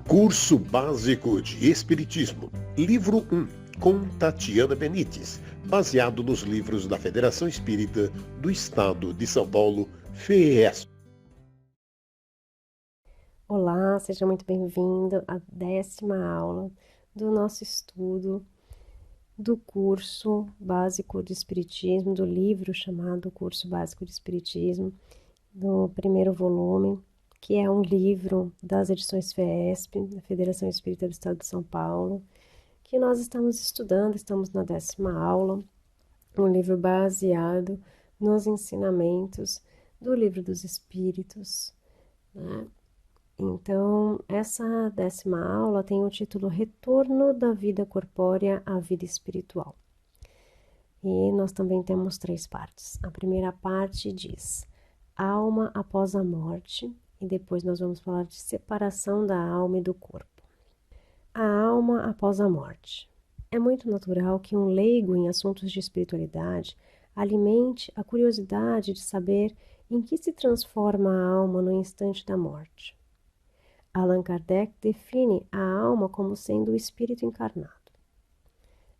Curso Básico de Espiritismo, Livro 1, com Tatiana Benites, baseado nos livros da Federação Espírita do Estado de São Paulo, FES. Olá, seja muito bem-vindo à 10ª aula do nosso estudo do curso básico de Espiritismo, do livro chamado Curso Básico de Espiritismo, do primeiro volume, que é um livro das edições FESP, da Federação Espírita do Estado de São Paulo, que nós estamos estudando, estamos na 10ª aula, um livro baseado nos ensinamentos do Livro dos Espíritos, né? Então, essa 10ª aula tem o título Retorno da Vida Corpórea à Vida Espiritual. E nós também temos 3 partes. A primeira parte diz alma após a morte, e depois nós vamos falar de separação da alma e do corpo. A alma após a morte. É muito natural que um leigo em assuntos de espiritualidade alimente a curiosidade de saber em que se transforma a alma no instante da morte. Allan Kardec define a alma como sendo o espírito encarnado.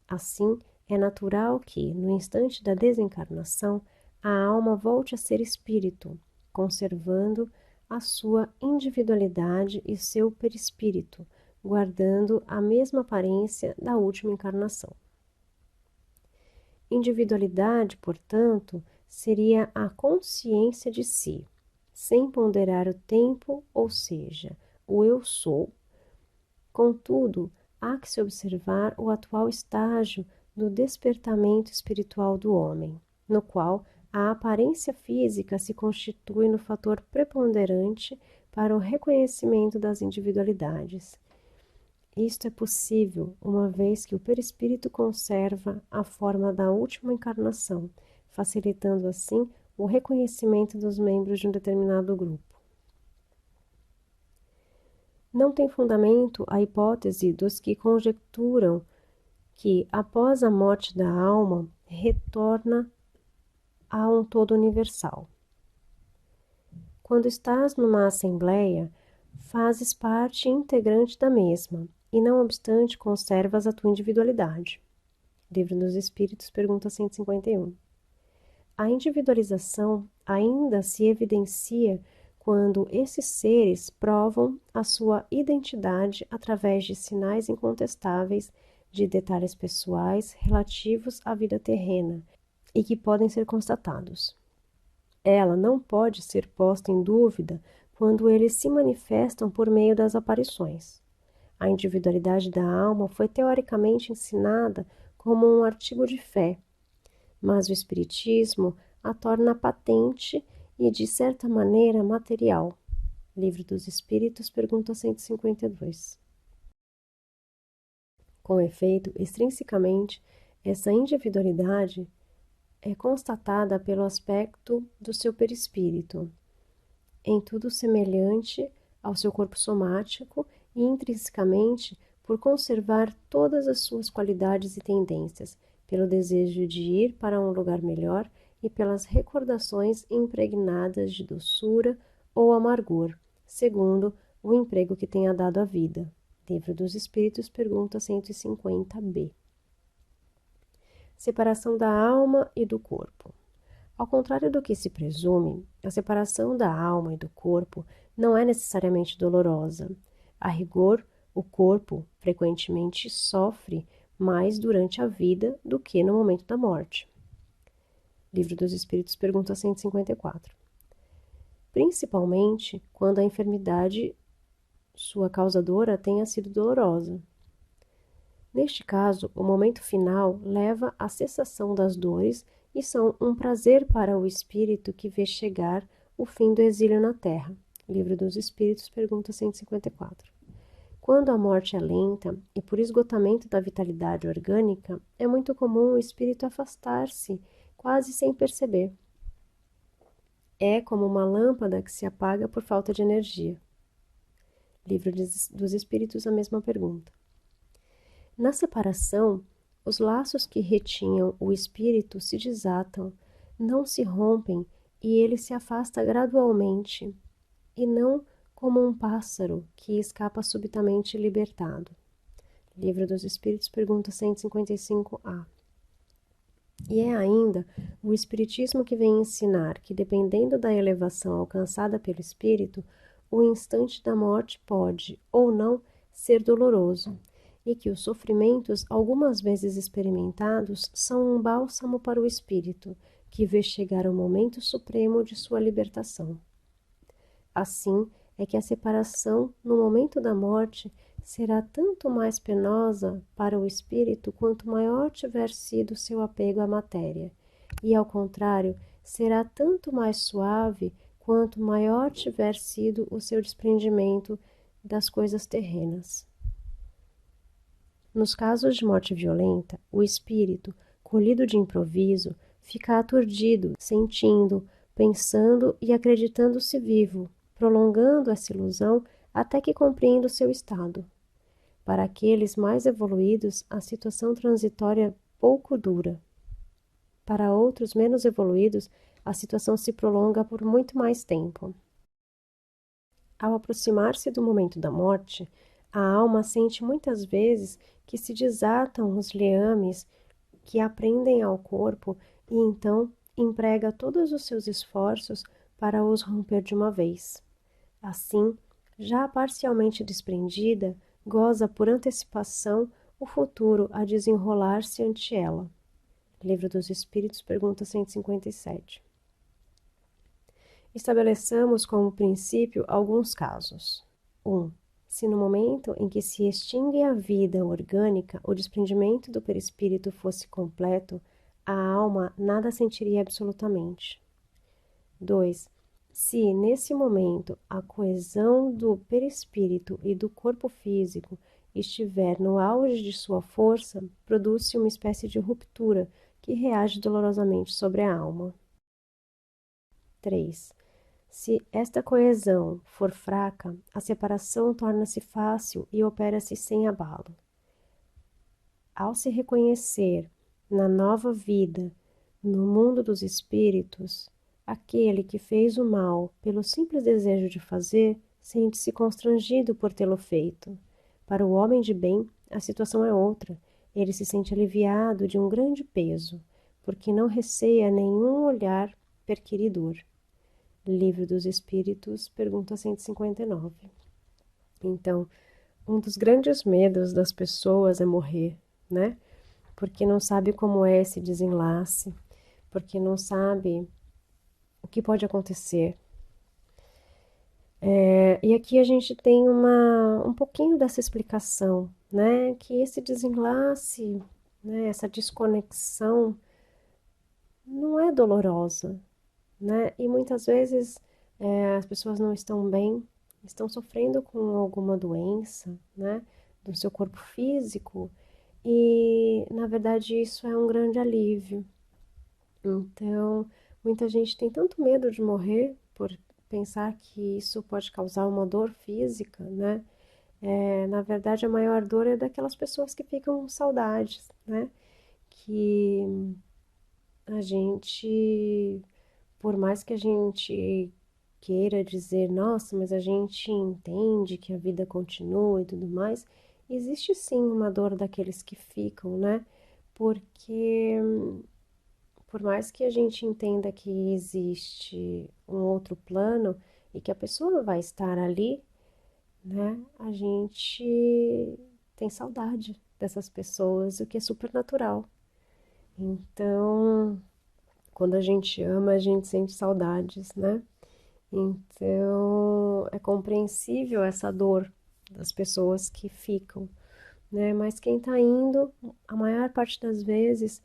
Assim, é natural que, no instante da desencarnação, a alma volte a ser espírito, conservando a sua individualidade e seu perispírito, guardando a mesma aparência da última encarnação. Individualidade, portanto, seria a consciência de si, sem ponderar o tempo, ou seja, o eu sou. Contudo, há que se observar o atual estágio do despertamento espiritual do homem, no qual a aparência física se constitui no fator preponderante para o reconhecimento das individualidades. Isto é possível, uma vez que o perispírito conserva a forma da última encarnação, facilitando assim o reconhecimento dos membros de um determinado grupo. Não tem fundamento a hipótese dos que conjecturam que, após a morte da alma, retorna a um todo universal. Quando estás numa assembleia, fazes parte integrante da mesma, e não obstante conservas a tua individualidade. Livro dos Espíritos, pergunta 151. A individualização ainda se evidencia quando esses seres provam a sua identidade através de sinais incontestáveis de detalhes pessoais relativos à vida terrena e que podem ser constatados. Ela não pode ser posta em dúvida quando eles se manifestam por meio das aparições. A individualidade da alma foi teoricamente ensinada como um artigo de fé, mas o Espiritismo a torna patente e, de certa maneira, material. Livro dos Espíritos, pergunta 152. Com efeito, extrinsecamente, essa individualidade é constatada pelo aspecto do seu perispírito, em tudo semelhante ao seu corpo somático e intrinsecamente por conservar todas as suas qualidades e tendências, pelo desejo de ir para um lugar melhor e pelas recordações impregnadas de doçura ou amargor, segundo o emprego que tenha dado à vida. Livro dos Espíritos, pergunta 150b. Separação da alma e do corpo. Ao contrário do que se presume, a separação da alma e do corpo não é necessariamente dolorosa. A rigor, o corpo frequentemente sofre mais durante a vida do que no momento da morte. Livro dos Espíritos, pergunta 154. Principalmente quando a enfermidade, sua causadora, tenha sido dolorosa. Neste caso, o momento final leva à cessação das dores e são um prazer para o espírito que vê chegar o fim do exílio na terra. Livro dos Espíritos, pergunta 154. Quando a morte é lenta e por esgotamento da vitalidade orgânica, é muito comum o espírito afastar-se, quase sem perceber. É como uma lâmpada que se apaga por falta de energia. Livro dos Espíritos, a mesma pergunta. Na separação, os laços que retinham o espírito se desatam, não se rompem e ele se afasta gradualmente, e não como um pássaro que escapa subitamente libertado. Livro dos Espíritos, pergunta 155A. E é ainda o Espiritismo que vem ensinar que, dependendo da elevação alcançada pelo espírito, o instante da morte pode, ou não, ser doloroso, e que os sofrimentos, algumas vezes experimentados, são um bálsamo para o espírito, que vê chegar o momento supremo de sua libertação. Assim é que a separação, no momento da morte, será tanto mais penosa para o espírito quanto maior tiver sido seu apego à matéria, e, ao contrário, será tanto mais suave quanto maior tiver sido o seu desprendimento das coisas terrenas. Nos casos de morte violenta, o espírito, colhido de improviso, fica aturdido, sentindo, pensando e acreditando-se vivo, prolongando essa ilusão até que compreenda o seu estado. Para aqueles mais evoluídos, a situação transitória pouco dura. Para outros menos evoluídos, a situação se prolonga por muito mais tempo. Ao aproximar-se do momento da morte, a alma sente muitas vezes que se desatam os liames que aprendem ao corpo e então emprega todos os seus esforços para os romper de uma vez. Assim, já parcialmente desprendida, goza por antecipação o futuro a desenrolar-se ante ela. Livro dos Espíritos, pergunta 157. Estabeleçamos como princípio alguns casos. 1. Se no momento em que se extingue a vida orgânica, o desprendimento do perispírito fosse completo, a alma nada sentiria absolutamente. 2. Se, nesse momento, a coesão do perispírito e do corpo físico estiver no auge de sua força, produz-se uma espécie de ruptura que reage dolorosamente sobre a alma. 3. Se esta coesão for fraca, a separação torna-se fácil e opera-se sem abalo. Ao se reconhecer na nova vida, no mundo dos espíritos, aquele que fez o mal pelo simples desejo de fazer, sente-se constrangido por tê-lo feito. Para o homem de bem, a situação é outra. Ele se sente aliviado de um grande peso, porque não receia nenhum olhar perquiridor. Livro dos Espíritos, pergunta 159. Então, um dos grandes medos das pessoas é morrer, né? Porque não sabe como é esse desenlace, porque não sabe o que pode acontecer. E aqui a gente tem um pouquinho dessa explicação, né? Que esse desenlace, né? Essa desconexão não é dolorosa, né? E muitas vezes as pessoas não estão bem, estão sofrendo com alguma doença, né? Do seu corpo físico, e na verdade isso é um grande alívio. Então, muita gente tem tanto medo de morrer por pensar que isso pode causar uma dor física, né? Na verdade, a maior dor é daquelas pessoas que ficam com saudades, né? Que a gente, por mais que a gente queira dizer, nossa, mas a gente entende que a vida continua e tudo mais, existe sim uma dor daqueles que ficam, né? Porque por mais que a gente entenda que existe um outro plano e que a pessoa vai estar ali, né? A gente tem saudade dessas pessoas, o que é super natural. Então, quando a gente ama, a gente sente saudades, né? Então, é compreensível essa dor das pessoas que ficam, né? Mas quem tá indo, a maior parte das vezes,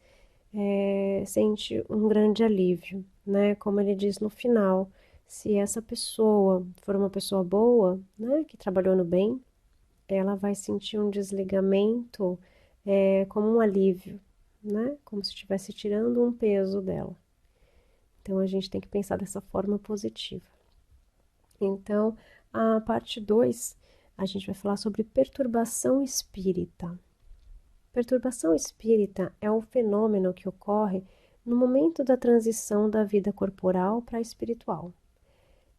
sente um grande alívio, né? Como ele diz no final, se essa pessoa for uma pessoa boa, né, que trabalhou no bem, ela vai sentir um desligamento, como um alívio, né? Como se estivesse tirando um peso dela. Então a gente tem que pensar dessa forma positiva. Então, a parte 2, a gente vai falar sobre perturbação espírita. Perturbação espírita é um fenômeno que ocorre no momento da transição da vida corporal para a espiritual.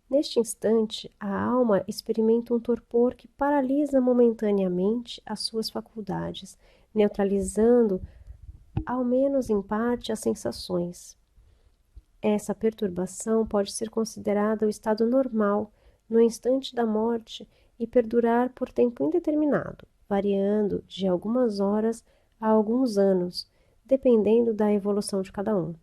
Neste instante, a alma experimenta um torpor que paralisa momentaneamente as suas faculdades, neutralizando, ao menos em parte, as sensações. Essa perturbação pode ser considerada o estado normal no instante da morte e perdurar por tempo indeterminado, variando de algumas horas a alguns anos, dependendo da evolução de cada um.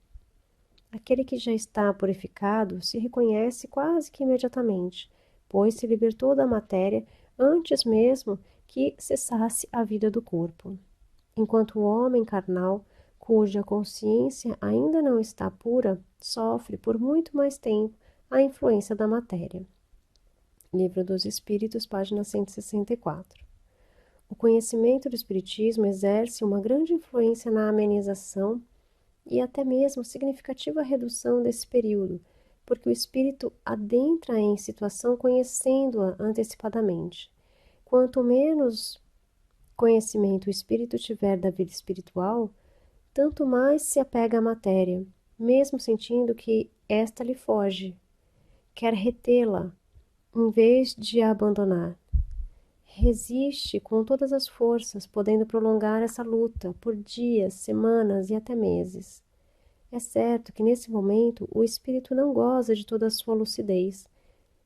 Aquele que já está purificado se reconhece quase que imediatamente, pois se libertou da matéria antes mesmo que cessasse a vida do corpo. Enquanto o homem carnal, cuja consciência ainda não está pura, sofre por muito mais tempo a influência da matéria. Livro dos Espíritos, página 164. O conhecimento do Espiritismo exerce uma grande influência na amenização e até mesmo significativa redução desse período, porque o espírito adentra em situação conhecendo-a antecipadamente. Quanto menos conhecimento o espírito tiver da vida espiritual, tanto mais se apega à matéria, mesmo sentindo que esta lhe foge. Quer retê-la, em vez de a abandonar. Resiste com todas as forças, podendo prolongar essa luta por dias, semanas e até meses. É certo que nesse momento o espírito não goza de toda a sua lucidez,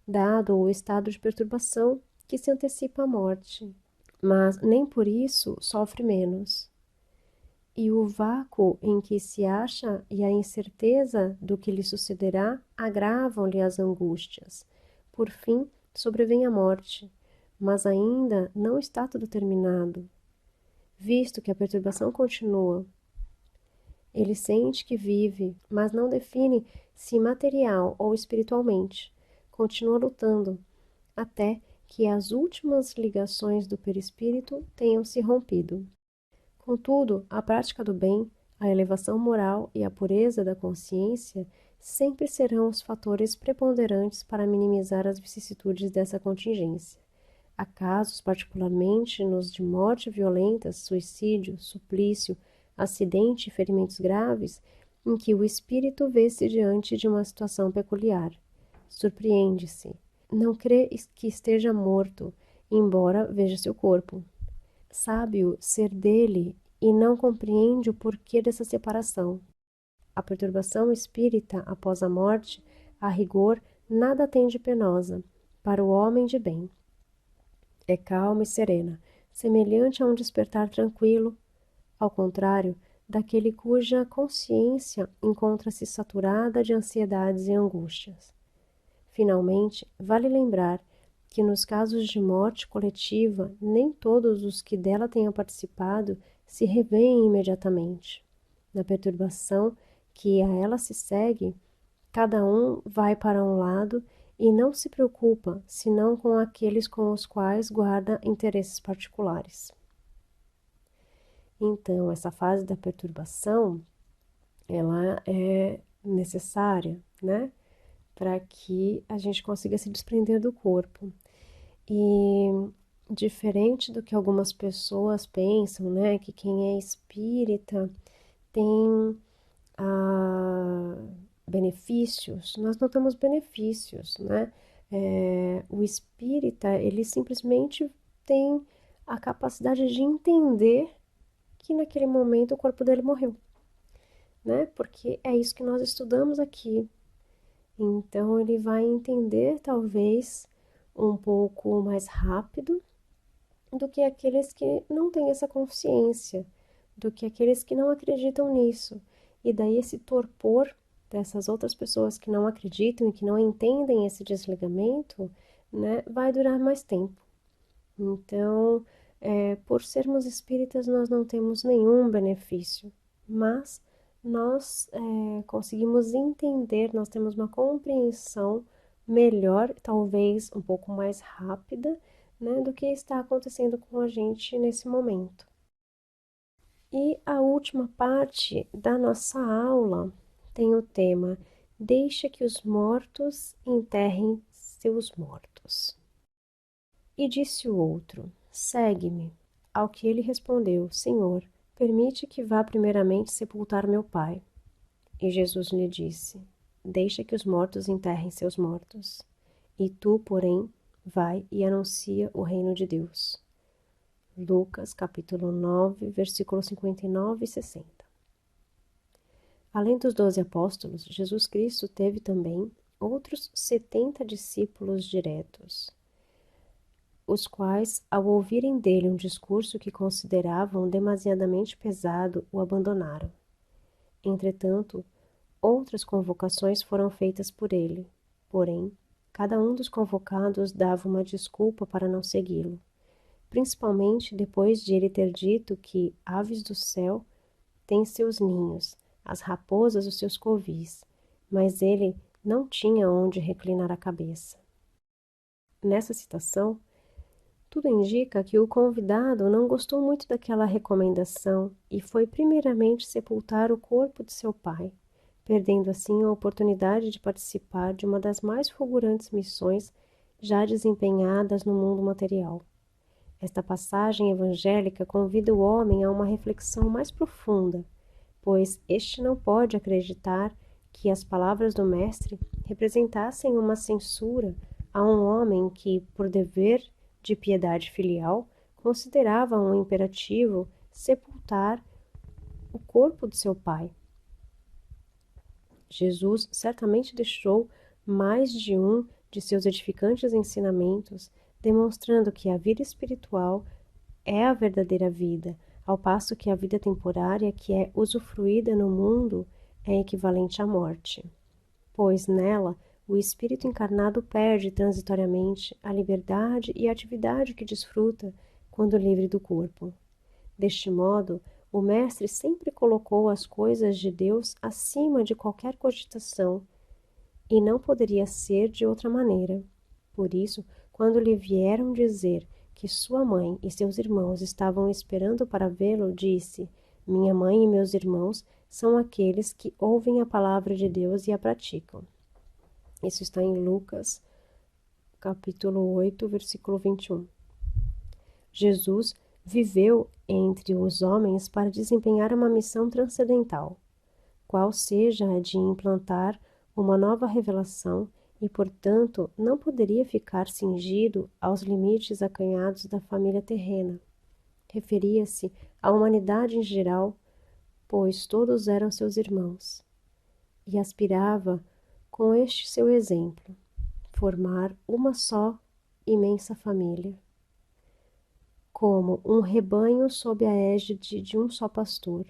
dado o estado de perturbação que se antecipa à morte, mas nem por isso sofre menos. E o vácuo em que se acha e a incerteza do que lhe sucederá agravam-lhe as angústias. Por fim, sobrevém a morte, mas ainda não está tudo terminado, visto que a perturbação continua. Ele sente que vive, mas não define se material ou espiritualmente. Continua lutando, até que as últimas ligações do perispírito tenham se rompido. Contudo, a prática do bem, a elevação moral e a pureza da consciência sempre serão os fatores preponderantes para minimizar as vicissitudes dessa contingência. Há casos, particularmente nos de morte violenta, suicídio, suplício, acidente e ferimentos graves, em que o espírito vê-se diante de uma situação peculiar. Surpreende-se. Não crê que esteja morto, embora veja seu corpo. Sabe-o ser dele e não compreende o porquê dessa separação. A perturbação espírita após a morte, a rigor, nada tem de penosa para o homem de bem. É calma e serena, semelhante a um despertar tranquilo, ao contrário daquele cuja consciência encontra-se saturada de ansiedades e angústias. Finalmente, vale lembrar que nos casos de morte coletiva, nem todos os que dela tenham participado se revêem imediatamente. Na perturbação que a ela se segue, cada um vai para um lado e não se preocupa senão com aqueles com os quais guarda interesses particulares. Então, essa fase da perturbação, ela é necessária, né, para que a gente consiga se desprender do corpo. E diferente do que algumas pessoas pensam, né, que quem é espírita tem benefícios, nós não temos benefícios, né? O espírita, ele simplesmente tem a capacidade de entender que naquele momento o corpo dele morreu, né? Porque é isso que nós estudamos aqui. Então ele vai entender talvez um pouco mais rápido do que aqueles que não têm essa consciência, do que aqueles que não acreditam nisso. E daí esse torpor dessas outras pessoas que não acreditam e que não entendem esse desligamento, né, vai durar mais tempo. Então, por sermos espíritas, nós não temos nenhum benefício, mas nós conseguimos entender, nós temos uma compreensão melhor, talvez um pouco mais rápida, né, do que está acontecendo com a gente nesse momento. E a última parte da nossa aula tem o tema Deixa que os mortos enterrem seus mortos. E disse o outro, segue-me. Ao que ele respondeu, Senhor, permite que vá primeiramente sepultar meu pai. E Jesus lhe disse, deixa que os mortos enterrem seus mortos. E tu, porém, vai e anuncia o reino de Deus. Lucas, capítulo 9, versículos 59 e 60. Além dos 12 apóstolos, Jesus Cristo teve também outros 70 discípulos diretos, os quais, ao ouvirem dele um discurso que consideravam demasiadamente pesado, o abandonaram. Entretanto, outras convocações foram feitas por ele. Porém, cada um dos convocados dava uma desculpa para não segui-lo, principalmente depois de ele ter dito que aves do céu têm seus ninhos, as raposas os seus covis, mas ele não tinha onde reclinar a cabeça. Nessa citação, tudo indica que o convidado não gostou muito daquela recomendação e foi primeiramente sepultar o corpo de seu pai, perdendo assim a oportunidade de participar de uma das mais fulgurantes missões já desempenhadas no mundo material. Esta passagem evangélica convida o homem a uma reflexão mais profunda, pois este não pode acreditar que as palavras do Mestre representassem uma censura a um homem que, por dever de piedade filial, considerava um imperativo sepultar o corpo de seu pai. Jesus certamente deixou mais de um de seus edificantes ensinamentos, demonstrando que a vida espiritual é a verdadeira vida, ao passo que a vida temporária que é usufruída no mundo é equivalente à morte, pois nela o espírito encarnado perde transitoriamente a liberdade e a atividade que desfruta quando livre do corpo. Deste modo, o Mestre sempre colocou as coisas de Deus acima de qualquer cogitação, e não poderia ser de outra maneira. Por isso, quando lhe vieram dizer que sua mãe e seus irmãos estavam esperando para vê-lo, disse: Minha mãe e meus irmãos são aqueles que ouvem a palavra de Deus e a praticam. Isso está em Lucas, capítulo 8, versículo 21. Jesus viveu entre os homens para desempenhar uma missão transcendental, qual seja a de implantar uma nova revelação e, portanto, não poderia ficar cingido aos limites acanhados da família terrena. Referia-se à humanidade em geral, pois todos eram seus irmãos, e aspirava, com este seu exemplo, formar uma só imensa família, como um rebanho sob a égide de um só pastor.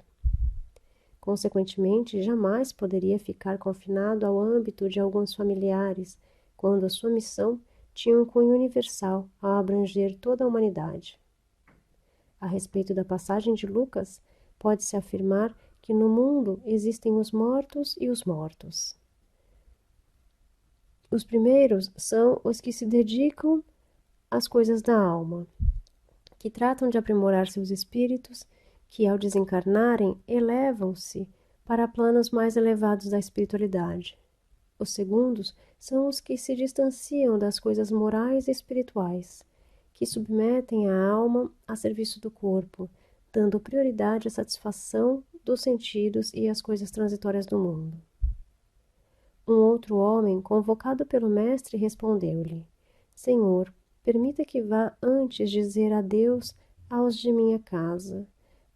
Consequentemente, jamais poderia ficar confinado ao âmbito de alguns familiares, quando a sua missão tinha um cunho universal a abranger toda a humanidade. A respeito da passagem de Lucas, pode-se afirmar que no mundo existem os mortos e os mortos. Os primeiros são os que se dedicam às coisas da alma, que tratam de aprimorar seus espíritos, que ao desencarnarem elevam-se para planos mais elevados da espiritualidade. Os segundos são os que se distanciam das coisas morais e espirituais, que submetem a alma a serviço do corpo, dando prioridade à satisfação dos sentidos e às coisas transitórias do mundo. Um outro homem, convocado pelo mestre, respondeu-lhe: Senhor, permita que vá antes dizer adeus aos de minha casa.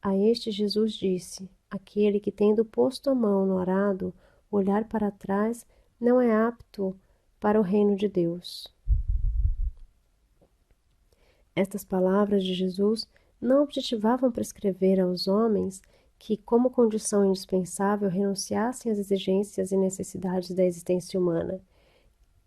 A este Jesus disse: Aquele que, tendo posto a mão no arado, olhar para trás, não é apto para o reino de Deus. Estas palavras de Jesus não objetivavam prescrever aos homens que, como condição indispensável, renunciassem às exigências e necessidades da existência humana,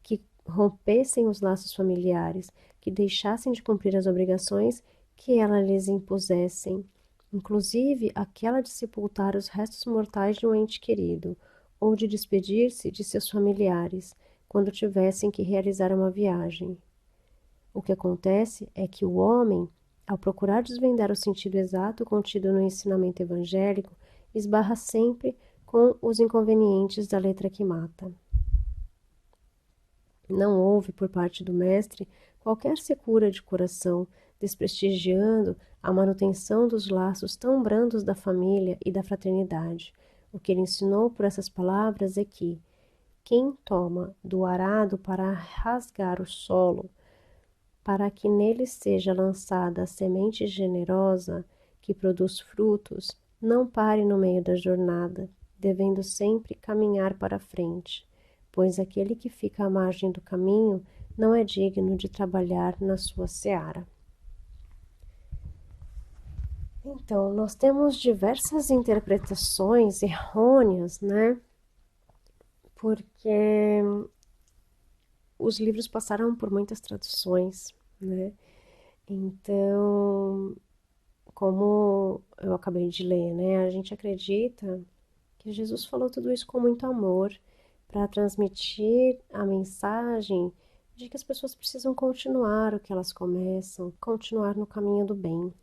que rompessem os laços familiares, que deixassem de cumprir as obrigações que ela lhes impusessem, inclusive aquela de sepultar os restos mortais de um ente querido, ou de despedir-se de seus familiares, quando tivessem que realizar uma viagem. O que acontece é que o homem, ao procurar desvendar o sentido exato contido no ensinamento evangélico, esbarra sempre com os inconvenientes da letra que mata. Não houve, por parte do mestre, qualquer secura de coração, desprestigiando a manutenção dos laços tão brandos da família e da fraternidade. O que ele ensinou por essas palavras é que, Quem toma do arado para rasgar o solo, para que nele seja lançada a semente generosa que produz frutos, não pare no meio da jornada, devendo sempre caminhar para frente, pois aquele que fica à margem do caminho não é digno de trabalhar na sua seara. Então, nós temos diversas interpretações errôneas, né? Porque os livros passaram por muitas traduções, né? Então, como eu acabei de ler, né? A gente acredita que Jesus falou tudo isso com muito amor para transmitir a mensagem de que as pessoas precisam continuar o que elas começam, continuar no caminho do bem,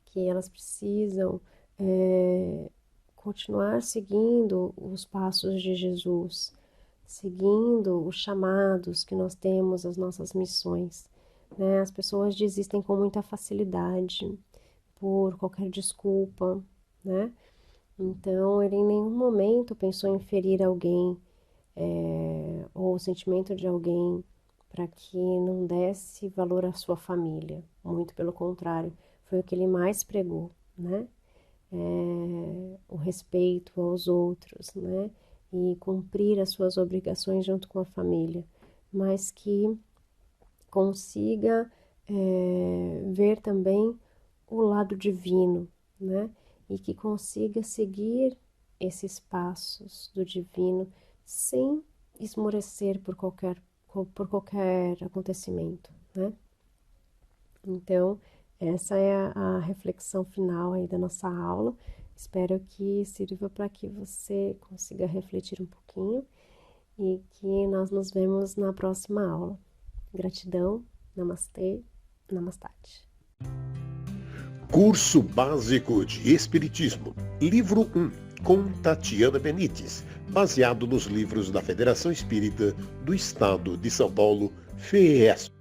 que elas precisam continuar seguindo os passos de Jesus, seguindo os chamados que nós temos, as nossas missões, né? As pessoas desistem com muita facilidade por qualquer desculpa, né? Então, ele em nenhum momento pensou em ferir alguém, ou o sentimento de alguém para que não desse valor à sua família. Muito pelo contrário, foi o que ele mais pregou, né? O respeito aos outros, né? E cumprir as suas obrigações junto com a família, mas que consiga ver também o lado divino, né? E que consiga seguir esses passos do divino sem esmorecer por qualquer acontecimento, né? Então, essa é a reflexão final aí da nossa aula. Espero que sirva para que você consiga refletir um pouquinho e que nós nos vemos na próxima aula. Gratidão, namastê, namastate. Curso Básico de Espiritismo, livro 1, com Tatiana Benites, baseado nos livros da Federação Espírita do Estado de São Paulo, FEESP.